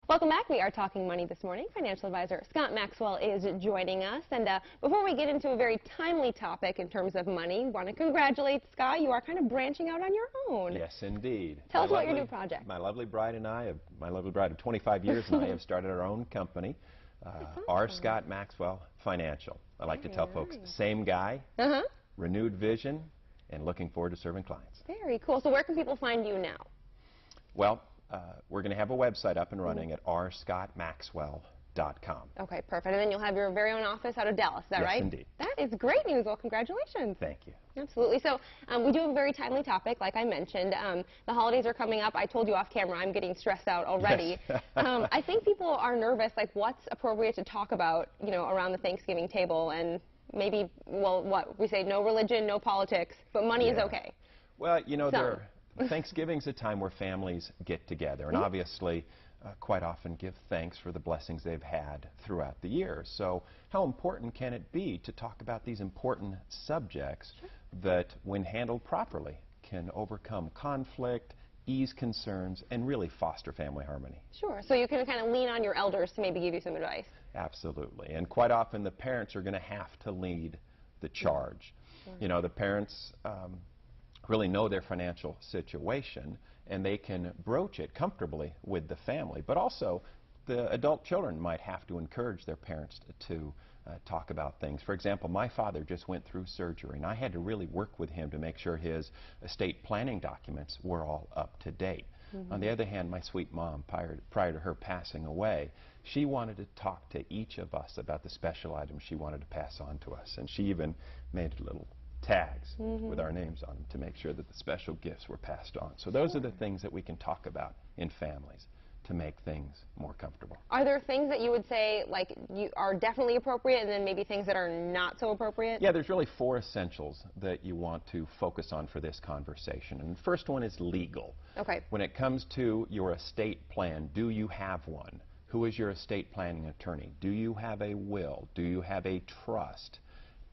Welcome back. We are talking money this morning. Financial advisor Scott Maxwell is joining us. And before we get into a very timely topic in terms of money, want to congratulate Scott. You are kind of branching out on your own. Yes, indeed. Tell us about your new project. My lovely bride of 25 years and I have started our own company, R. Scott Maxwell Financial. I like to tell folks, same guy, renewed vision, and looking forward to serving clients. Very cool. So where can people find you now? Well, we're going to have a website up and running at rscottmaxwell.com. Okay, perfect. And then you'll have your very own office out of Dallas, is that right? Yes, indeed. That is great news. Well, congratulations. Thank you. Absolutely. So we do have a very timely topic, like I mentioned. The holidays are coming up. I told you off camera I'm getting stressed out already. Yes. I think people are nervous, like what's appropriate to talk about, you know, around the Thanksgiving table, and maybe, well, what we say, no religion, no politics, but money is okay. Well, you know, Thanksgiving's a time where families get together and obviously quite often give thanks for the blessings they've had throughout the year. So how important can it be to talk about these important subjects that, when handled properly, can overcome conflict, ease concerns, and really foster family harmony? Sure. So you can kind of lean on your elders to maybe give you some advice. Absolutely. And quite often the parents are going to have to lead the charge. You know, the parents really know their financial situation, and they can broach it comfortably with the family. But also, the adult children might have to encourage their parents to talk about things. For example, my father just went through surgery, and I had to really work with him to make sure his estate planning documents were all up to date. On the other hand, my sweet mom, prior to her passing away, she wanted to talk to each of us about the special items she wanted to pass on to us, and she even made little tags with our names on them to make sure that the special gifts were passed on. So those are the things that we can talk about in families to make things more comfortable. Are there things that you would say, like, you are definitely appropriate, and then maybe things that are not so appropriate? Yeah, there's really 4 essentials that you want to focus on for this conversation. And the first one is legal. Okay. When it comes to your estate plan, do you have one? Who is your estate planning attorney? Do you have a will? Do you have a trust?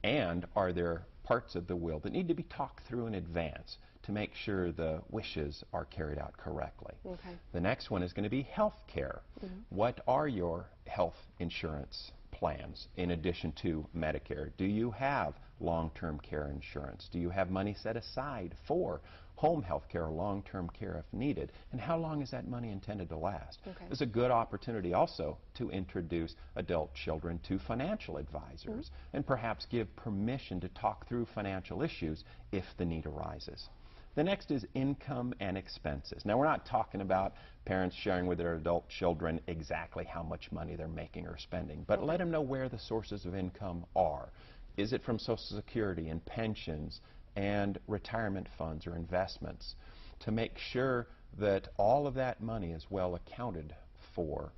And are there parts of the will that need to be talked through in advance to make sure the wishes are carried out correctly? Okay. The next one is going to be health care. What are your health insurance plans in addition to Medicare? Do you have long-term care insurance? Do you have money set aside for home health care or long-term care if needed? And how long is that money intended to last? Okay. There's a good opportunity also to introduce adult children to financial advisors and perhaps give permission to talk through financial issues if the need arises. The next is income and expenses. Now, we're not talking about parents sharing with their adult children exactly how much money they're making or spending, but let them know where the sources of income are. Is it from Social Security and pensions and retirement funds or investments, to make sure that all of that money is well accounted for?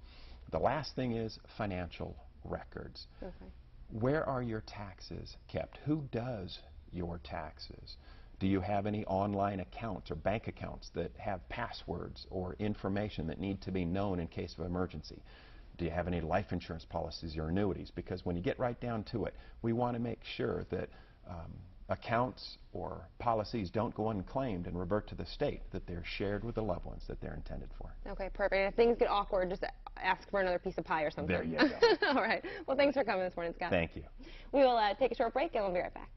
The last thing is financial records. Okay. Where are your taxes kept? Who does your taxes? Do you have any online accounts or bank accounts that have passwords or information that need to be known in case of emergency? Do you have any life insurance policies or annuities? Because when you get right down to it, we want to make sure that accounts or policies don't go unclaimed and revert to the state, that they're shared with the loved ones that they're intended for. Okay, perfect. And if things get awkward, just ask for another piece of pie or something. There you go. All right. Well, thanks for coming this morning, Scott. Thank you. We will take a short break, and we'll be right back.